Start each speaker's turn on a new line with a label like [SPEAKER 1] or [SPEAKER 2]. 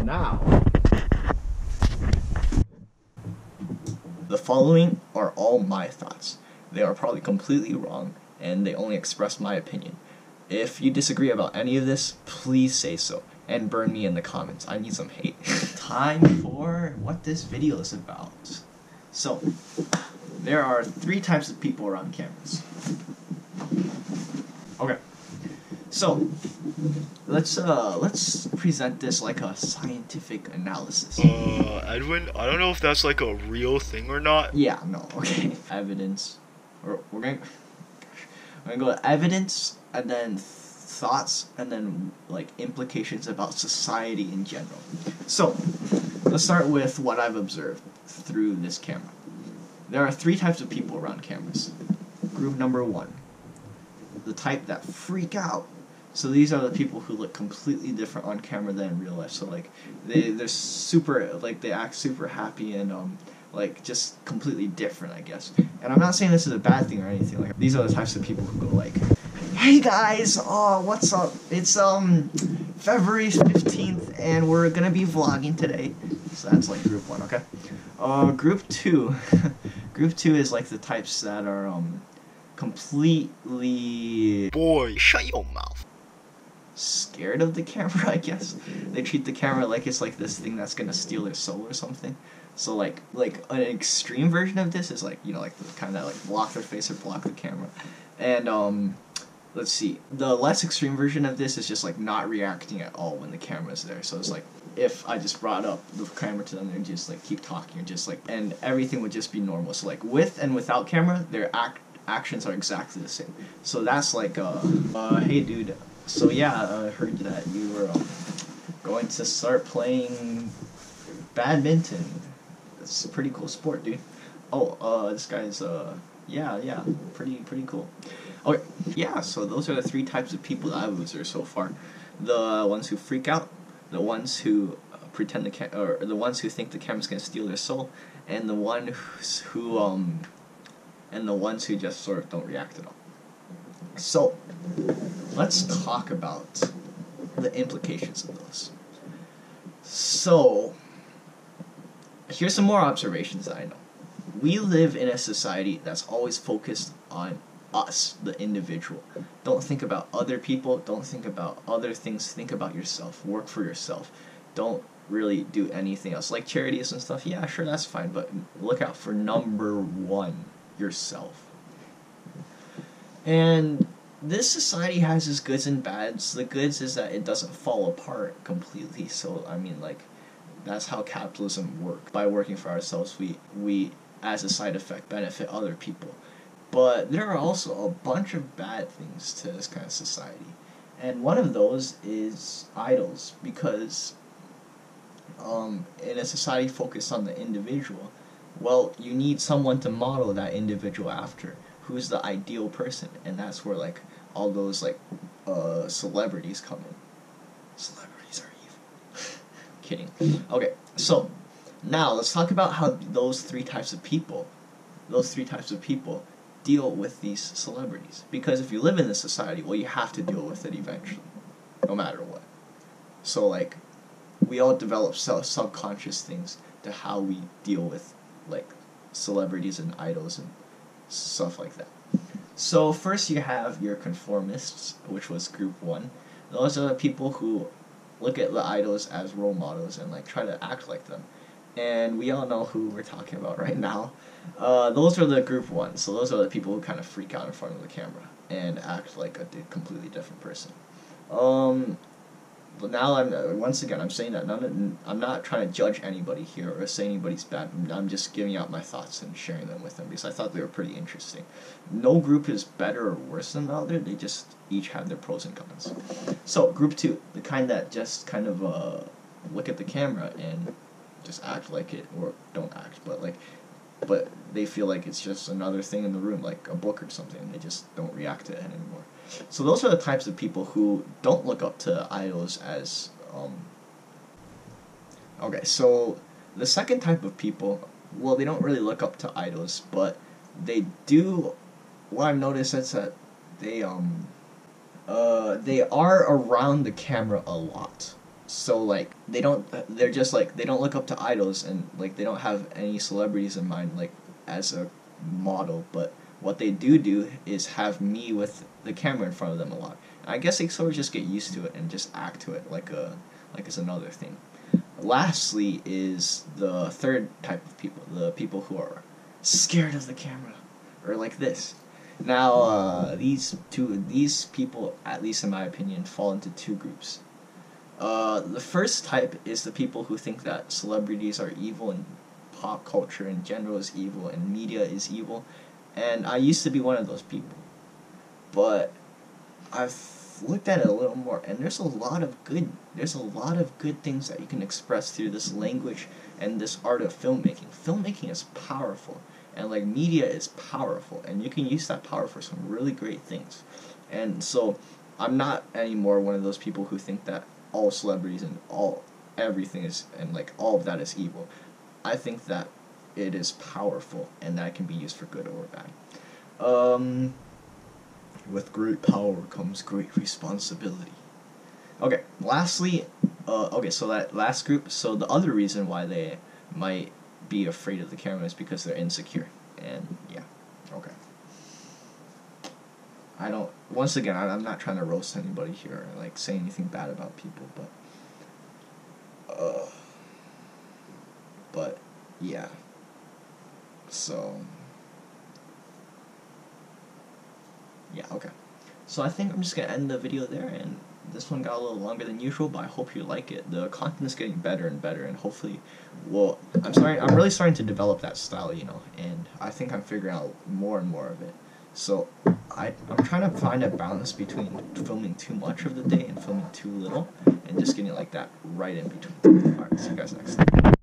[SPEAKER 1] now. The following are all my thoughts. They are probably completely wrong, and they only express my opinion. If you disagree about any of this, please say so, and burn me in the comments. I need some hate. Time for what this video is about. So, there are 3 types of people around cameras. Okay. So, let's present this like a scientific analysis.
[SPEAKER 2] Edwin, I don't know if that's like a real thing or not.
[SPEAKER 1] Yeah, no, okay. Evidence. We're gonna go to evidence, and then thoughts, and then like implications about society in general. So, let's start with what I've observed through this camera. There are 3 types of people around cameras. Group number 1, the type that freak out. So these are the people who look completely different on camera than in real life. So like they're super, like they act super happy and like just completely different, I guess. And I'm not saying this is a bad thing or anything. Like these are the types of people who go like, "Hey guys, what's up? It's February 15th and we're gonna be vlogging today." So that's like group 1, okay? Group 2 group 2 is like the types that are completely
[SPEAKER 2] Boy, shut your mouth.
[SPEAKER 1] Scared of the camera, I guess. They treat the camera like it's like this thing that's gonna steal their soul or something. So like an extreme version of this is like, you know, like the kind that like block their face or block the camera. And let's see, the less extreme version of this is just like not reacting at all when the camera's there. So it's like if I just brought up the camera to them and just like keep talking and just like, and everything would just be normal. So like with and without camera, their actions are exactly the same. So that's like hey dude, so yeah, I heard that you were going to start playing badminton. It's a pretty cool sport, dude. Oh, this guy's yeah, pretty cool. Okay, yeah, so those are the 3 types of people that I've observed so far. The ones who freak out, the ones who pretend or the ones who think the camera's gonna steal their soul, and the ones who just sort of don't react at all. So, let's talk about the implications of those. So, here's some more observations that I know. We live in a society that's always focused on us, the individual. Don't think about other people, don't think about other things, think about yourself, work for yourself. Don't really do anything else. Like charities and stuff, yeah, sure, that's fine, but look out for number 1, yourself. And this society has its goods and bads. The goods is that it doesn't fall apart completely. So I mean, like, that's how capitalism works. By working for ourselves, we as a side effect benefit other people. But there are also a bunch of bad things to this kind of society, and one of those is idols. Because in a society focused on the individual, well, you need someone to model that individual after. Who's the ideal person? And that's where like all those like celebrities come in. Celebrities are evil. Kidding. Okay, so now let's talk about how those 3 types of people deal with these celebrities. Because if you live in this society, well, you have to deal with it eventually, no matter what. So like, we all develop subconscious things to how we deal with like celebrities and idols and stuff like that. So first you have your conformists, which was group 1. Those are the people who look at the idols as role models and like try to act like them. And we all know who we're talking about right now. Those are the group 1. So those are the people who kind of freak out in front of the camera and act like a completely different person. But now I'm saying that I'm not trying to judge anybody here or say anybody's bad. I'm just giving out my thoughts and sharing them with them because I thought they were pretty interesting. No group is better or worse than the other. They just each have their pros and cons. So group 2, the kind that just kind of look at the camera and just act like it, or don't act, but they feel like it's just another thing in the room, like a book or something. They just don't react to it anymore. So those are the types of people who don't look up to idols as okay, so the second type of people, well, they don't really look up to idols, but they do. What I've noticed is that they are around the camera a lot. So like they're just like they don't look up to idols, and like they don't have any celebrities in mind like as a model, but what they do is have me with the camera in front of them a lot. And I guess they sort of just get used to it and just act to it like it's another thing. Lastly is the third type of people, the people who are scared of the camera, or like this. Now, these people, at least in my opinion, fall into two groups. The first type is the people who think that celebrities are evil and pop culture in general is evil and media is evil, and I used to be one of those people. But I've looked at it a little more, and there's a lot of good things that you can express through this language and this art of filmmaking. Filmmaking is powerful, and like media is powerful, and you can use that power for some really great things. And so I'm not anymore one of those people who think that all celebrities and everything is, and like all of that is evil. I think that it is powerful, and that can be used for good or bad. With great power comes great responsibility. Okay, lastly, so that last group, so the other reason why they might be afraid of the camera is because they're insecure. And yeah, okay. Once again, I'm not trying to roast anybody here or like say anything bad about people, but yeah. So yeah, okay. So I think I'm just gonna end the video there, and this one got a little longer than usual, but I hope you like it. The content is getting better and better, and hopefully, I'm really starting to develop that style, and I think I'm figuring out more and more of it. So I'm trying to find a balance between filming too much of the day and filming too little, and just getting like that right in between. Alright, see you guys next time.